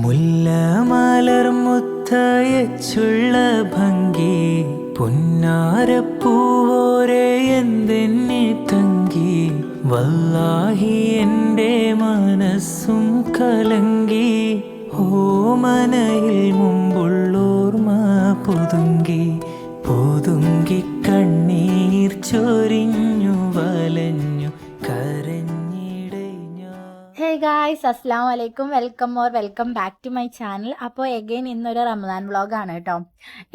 മുല്ല മലർ മുത്തയച്ചുള്ള ഭംഗി പുന്നാരപ്പൂവോരെ എന്തെന്നെ തങ്കി വല്ലാഹി എൻ്റെ മനസ്സും കലങ്കി ഓമനയിൽ മുമ്പുള്ളോർമ പുതുങ്കി പുതുങ്കി കണ്ണീർ ചൊരിഞ്ഞു വലഞ്ഞു കരഞ്ഞിടഞ്ഞ. ഹേ ഗായ്സ്, അസ്സാം വലൈക്കും. Welcome back to my channel. അപ്പോൾ എഗെയിൻ ഇന്നൊരു റമദാൻ വ്ളോഗാണ് കേട്ടോ.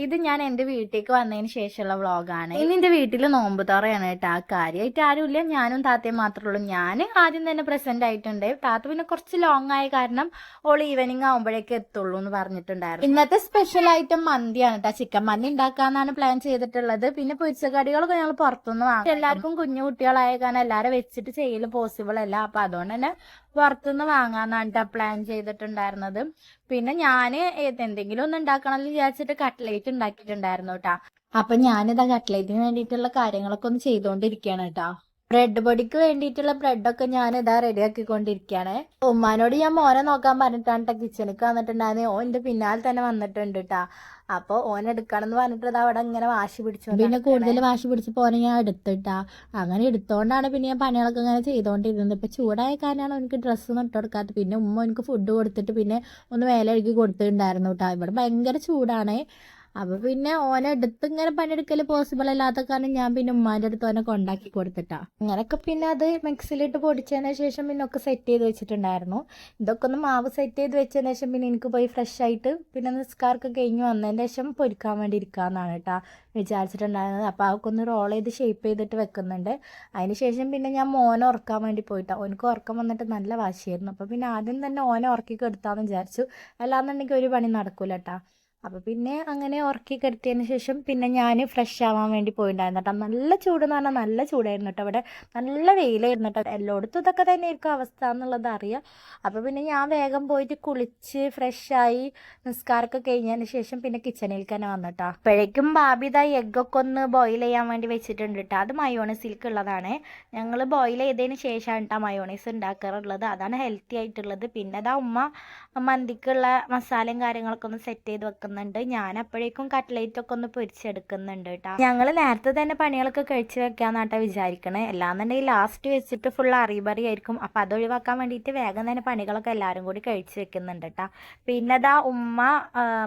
ഇത് ഞാൻ എൻ്റെ വീട്ടിലേക്ക് വന്നതിന് ശേഷമുള്ള വ്ളോഗാണ്. ഇന്ന് എൻ്റെ വീട്ടിൽ നോമ്പ് തുറയാണ് കേട്ടോ. ആ കാര്യമായിട്ട് ആരുമില്ല, ഞാനും താത്തയും മാത്രമേ ഉള്ളൂ. ഞാൻ ആദ്യം തന്നെ പ്രസന്റ് ആയിട്ടുണ്ട്. താത്ത പിന്നെ കുറച്ച് ലോങ് ആയ കാരണം ഓൾ ഈവനിങ് ആകുമ്പോഴേക്ക് എത്തുള്ളൂ എന്ന് പറഞ്ഞിട്ടുണ്ടായിരുന്നു. ഇന്നത്തെ സ്പെഷ്യൽ ഐറ്റം മന്തിയാണ് കേട്ടോ. ചിക്കൻ മന്തി ഉണ്ടാക്കാന്നാണ് പ്ലാൻ ചെയ്തിട്ടുള്ളത്. പിന്നെ പൊരിച്ചക്കടികളൊക്കെ ഞങ്ങൾ പുറത്തുനിന്ന് വാങ്ങും. എല്ലാവർക്കും കുഞ്ഞു കുട്ടികളായ കാരണം എല്ലാവരും വെച്ചിട്ട് ചെയ്യൽ പോസിബിൾ അല്ല. അപ്പം അതുകൊണ്ട് തന്നെ പുറത്തുനിന്ന് വാങ്ങാന്നാണ് പ്ലാൻ ചെയ്തിട്ടുണ്ടായിരുന്നത്. പിന്നെ ഞാൻ എന്തെങ്കിലും ഒന്ന് ഉണ്ടാക്കണമെന്ന് വിചാരിച്ചിട്ട് കട്ട്ലേറ്റ് ഉണ്ടാക്കിയിട്ടുണ്ടായിരുന്നു കേട്ടാ. അപ്പൊ ഞാനിതാ കട്ട്ലേറ്റിന് വേണ്ടിയിട്ടുള്ള കാര്യങ്ങളൊക്കെ ഒന്ന് ചെയ്തുകൊണ്ടിരിക്കുകയാണ് കേട്ടാ. ബ്രെഡ് പൊടിക്ക് വേണ്ടിയിട്ടുള്ള ബ്രെഡൊക്കെ ഞാൻ ഇതാ റെഡി ആക്കിക്കൊണ്ടിരിക്കുകയാണ്. ഉമ്മാനോട് ഞാൻ മോനെ നോക്കാൻ പറഞ്ഞിട്ടാണ് കിച്ചണിക്ക് വന്നിട്ടുണ്ടായിരുന്നു. ഓൻ എൻ്റെ പിന്നാലെ തന്നെ വന്നിട്ടുണ്ട് കേട്ടാ. അപ്പോൾ ഓൻ എടുക്കണമെന്ന് പറഞ്ഞിട്ട് അവിടെ ഇങ്ങനെ വാശി പിടിച്ചു. പിന്നെ കൂടുതൽ വാശി പിടിച്ചപ്പോൾ ഓനെ ഞാൻ എടുത്തിട്ടാ. അങ്ങനെ എടുത്തോണ്ടാണ് പിന്നെ ഞാൻ പണികളൊക്കെ ഇങ്ങനെ ചെയ്തുകൊണ്ടിരുന്നത്. ഇപ്പം ചൂടായ കാരണമാണ് എനിക്ക് ഡ്രസ്സൊന്നും ഇട്ട് കൊടുക്കാത്തത്. പിന്നെ ഉമ്മ എനിക്ക് ഫുഡ് കൊടുത്തിട്ട് പിന്നെ ഒന്ന് മേലെ കഴുകി കൊടുത്തിട്ടുണ്ടായിരുന്നു കേട്ടോ. ഇവിടെ ഭയങ്കര ചൂടാണ്. അപ്പോൾ പിന്നെ ഓനെ എടുത്ത് ഇങ്ങനെ പണിയെടുക്കൽ പോസിബിൾ അല്ലാത്ത കാരണം ഞാൻ പിന്നെ ഉമ്മാൻ്റെ അടുത്ത് ഓനെ കൊണ്ടാക്കി കൊടുത്തിട്ടാ. അങ്ങനെയൊക്കെ പിന്നെ അത് മിക്സിയിലിട്ട് പൊടിച്ചതിന് ശേഷം പിന്നെ ഒക്കെ സെറ്റ് ചെയ്ത് വെച്ചിട്ടുണ്ടായിരുന്നു. ഇതൊക്കെ ഒന്ന് മാവ് സെറ്റ് ചെയ്ത് വെച്ചതിന് ശേഷം പിന്നെ എനിക്ക് പോയി ഫ്രഷ് ആയിട്ട് പിന്നെ നിസ്കാരമൊക്കെ കഴിഞ്ഞ് വന്നതിന് ശേഷം പൊരിക്കാൻ വേണ്ടി ഇരിക്കാമെന്നാണ് കേട്ടോ വിചാരിച്ചിട്ടുണ്ടായിരുന്നത്. അപ്പോൾ അതൊക്കെ ഒന്ന് റോൾ ചെയ്ത് ഷേപ്പ് ചെയ്തിട്ട് വെക്കുന്നുണ്ട്. അതിന് ശേഷം പിന്നെ ഞാൻ മോനെ ഉറക്കാൻ വേണ്ടി പോയിട്ടാ. ഓനക്ക് ഉറക്കം വന്നിട്ട് നല്ല വാശിയായിരുന്നു. അപ്പോൾ പിന്നെ ആദ്യം തന്നെ ഓനെ ഉറക്കി കെടുത്താമെന്ന് വിചാരിച്ചു. അല്ലാന്നുണ്ടെങ്കിൽ ഒരു പണി നടക്കൂല കേട്ടോ. അപ്പോൾ പിന്നെ അങ്ങനെ ഉറക്കി കെടുത്തിയതിന് ശേഷം പിന്നെ ഞാൻ ഫ്രഷ് ആവാൻ വേണ്ടി പോയിട്ടുണ്ടായിരുന്നു കേട്ടോ. നല്ല ചൂടെന്ന് പറഞ്ഞാൽ നല്ല ചൂടായിരുന്നു കേട്ടോ. അവിടെ നല്ല വെയിലായിരുന്നു കേട്ടോ. എല്ലായിടത്തും ഇതൊക്കെ തന്നെ ആയിരിക്കും അവസ്ഥ എന്നുള്ളത് അറിയാം. അപ്പോൾ പിന്നെ ഞാൻ വേഗം പോയിട്ട് കുളിച്ച് ഫ്രഷായി നിസ്കാരമൊക്കെ കഴിഞ്ഞതിന് ശേഷം പിന്നെ കിച്ചണിലേക്ക് തന്നെ വന്നിട്ടാ. അപ്പോഴേക്കും ബാബി ഇതാ എഗ്ഗൊക്കെ ഒന്ന് ബോയിൽ ചെയ്യാൻ വേണ്ടി വെച്ചിട്ടുണ്ട് കേട്ടോ. അത് മയോണൈസിലേക്ക് ഉള്ളതാണ്. ഞങ്ങൾ ബോയിൽ ചെയ്തതിന് ശേഷമാണ് കേട്ടോ മയോണൈസ് ഉണ്ടാക്കാറുള്ളത്. അതാണ് ഹെൽത്തി ആയിട്ടുള്ളത്. പിന്നെ അതാ ഉമ്മ മന്തിക്കുള്ള മസാലയും കാര്യങ്ങളൊക്കെ ഒന്ന് സെറ്റ് ചെയ്ത് വെക്കുന്നത്. ഞാൻ അപ്പോഴേക്കും കട്ട്ലേറ്റ് ഒക്കെ ഒന്ന് പൊരിച്ചെടുക്കുന്നുണ്ട് കേട്ടോ. ഞങ്ങൾ നേരത്തെ തന്നെ പണികളൊക്കെ കഴിച്ചു വെക്കാന്നാട്ടാ വിചാരിക്കണേ. അല്ലാന്നുണ്ടെങ്കിൽ ലാസ്റ്റ് വെച്ചിട്ട് ഫുൾ അറിബറി ആയിരിക്കും. അപ്പം അത് ഒഴിവാക്കാൻ വേണ്ടിയിട്ട് വേഗം തന്നെ പണികളൊക്കെ എല്ലാവരും കൂടി കഴിച്ചു വെക്കുന്നുണ്ട് കേട്ടോ. പിന്നെ അതാ ഉമ്മ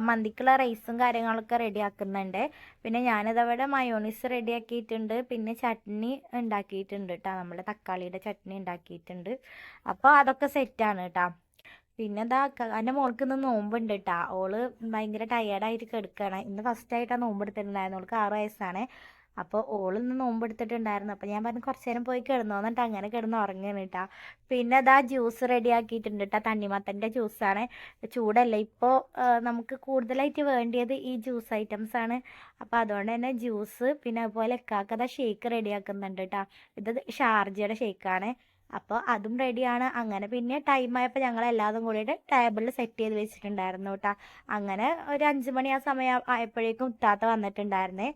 മന്തിക്കുള്ള റൈസും കാര്യങ്ങളൊക്കെ റെഡി ആക്കുന്നുണ്ട്. പിന്നെ ഞാനിതവിടെ മയോണീസ് റെഡി ആക്കിയിട്ടുണ്ട്. പിന്നെ ചട്നി ഉണ്ടാക്കിയിട്ടുണ്ട് കേട്ടോ. നമ്മുടെ തക്കാളിയുടെ ചട്നി ഉണ്ടാക്കിയിട്ടുണ്ട്. അപ്പോൾ അതൊക്കെ സെറ്റാണ് കേട്ടോ. പിന്നെ എന്താ എൻ്റെ മോൾക്ക് ഇന്ന് നോമ്പുണ്ട് കേട്ടോ. ഓള് ഭയങ്കര ടയേർഡായിട്ട് കിടക്കുകയാണ്. ഇന്ന് ഫസ്റ്റായിട്ടാണ് നോമ്പെടുത്തിട്ടുണ്ടായിരുന്നു. ഓൾക്ക് 6 വയസ്സാണ്. അപ്പോൾ ഓൾ ഇന്ന് നോമ്പെടുത്തിട്ടുണ്ടായിരുന്നു. അപ്പോൾ ഞാൻ പറഞ്ഞു കുറച്ച് നേരം പോയി കിടന്നോ എന്നിട്ട് അങ്ങനെ കിടന്ന് ഉറങ്ങുകയാണ് കേട്ടോ. പിന്നെ അതാ ജ്യൂസ് റെഡി ആക്കിയിട്ടുണ്ട് കേട്ടോ. തണ്ണിമത്തൻ്റെ ജ്യൂസാണ്. ചൂടല്ലേ ഇപ്പോൾ നമുക്ക് കൂടുതലായിട്ട് വേണ്ടിയത് ഈ ജ്യൂസ് ഐറ്റംസ് ആണ്. അപ്പോൾ അതുകൊണ്ട് തന്നെ ജ്യൂസ് പിന്നെ അതുപോലെ ഇക്കാക്കത ഷേക്ക് റെഡി ആക്കുന്നുണ്ട് കേട്ടോ. ഇത് ഷാർജയുടെ ഷേക്കാണ്. അപ്പോൾ അതും റെഡിയാണ്. അങ്ങനെ പിന്നെ ടൈമായപ്പോൾ ഞങ്ങൾ എല്ലാതും കൂടിയിട്ട് ടേബിളിൽ സെറ്റ് ചെയ്ത് വെച്ചിട്ടുണ്ടായിരുന്നു കേട്ടോ. അങ്ങനെ ഒരു 5 മണി ആ സമയം ആയപ്പോഴേക്കും ഉത്താത്ത വന്നിട്ടുണ്ടായിരുന്നേ.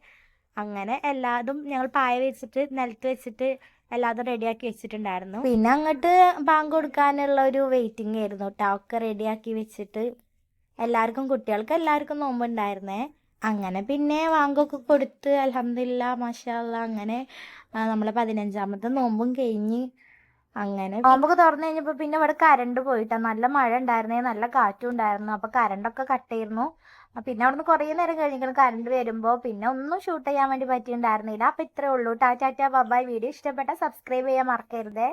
അങ്ങനെ എല്ലാതും ഞങ്ങൾ പായ വെച്ചിട്ട് നിലത്ത് വെച്ചിട്ട് എല്ലാതും റെഡിയാക്കി വെച്ചിട്ടുണ്ടായിരുന്നു. പിന്നെ അങ്ങോട്ട് ബാങ്ക് കൊടുക്കാനുള്ള ഒരു വെയിറ്റിംഗ് ആയിരുന്നു കേട്ടോ. ഒക്കെ റെഡിയാക്കി വെച്ചിട്ട് കുട്ടികൾക്ക് എല്ലാവർക്കും നോമ്പുണ്ടായിരുന്നേ. അങ്ങനെ പിന്നെ വാങ്കൊക്കെ കൊടുത്ത് അൽഹംദുലില്ലാ മാഷാ അല്ലാ അങ്ങനെ നമ്മളെ 15ാമത്തെ നോമ്പും കഴിഞ്ഞ് അങ്ങനെ നോമ്പൊക്കെ തുറന്നു കഴിഞ്ഞപ്പോൾ പിന്നെ ഇവിടെ കറണ്ട് പോയിട്ടാ. നല്ല മഴ ഉണ്ടായിരുന്നേ, നല്ല കാറ്റും ഉണ്ടായിരുന്നു. അപ്പോൾ കറണ്ടൊക്കെ കട്ട് ചെയ്യുന്നു. പിന്നെ അവിടുന്ന് കുറേ നേരം കഴിഞ്ഞിട്ട് കറണ്ട് വരുമ്പോൾ പിന്നെ ഒന്നും ഷൂട്ട് ചെയ്യാൻ വേണ്ടി പറ്റിയിട്ടുണ്ടായിരുന്നില്ല. അപ്പോൾ ഇത്രേ ഉള്ളൂ. Tata bye. വീഡിയോ ഇഷ്ടപ്പെട്ടാൽ സബ്സ്ക്രൈബ് ചെയ്യാൻ മറക്കരുതേ.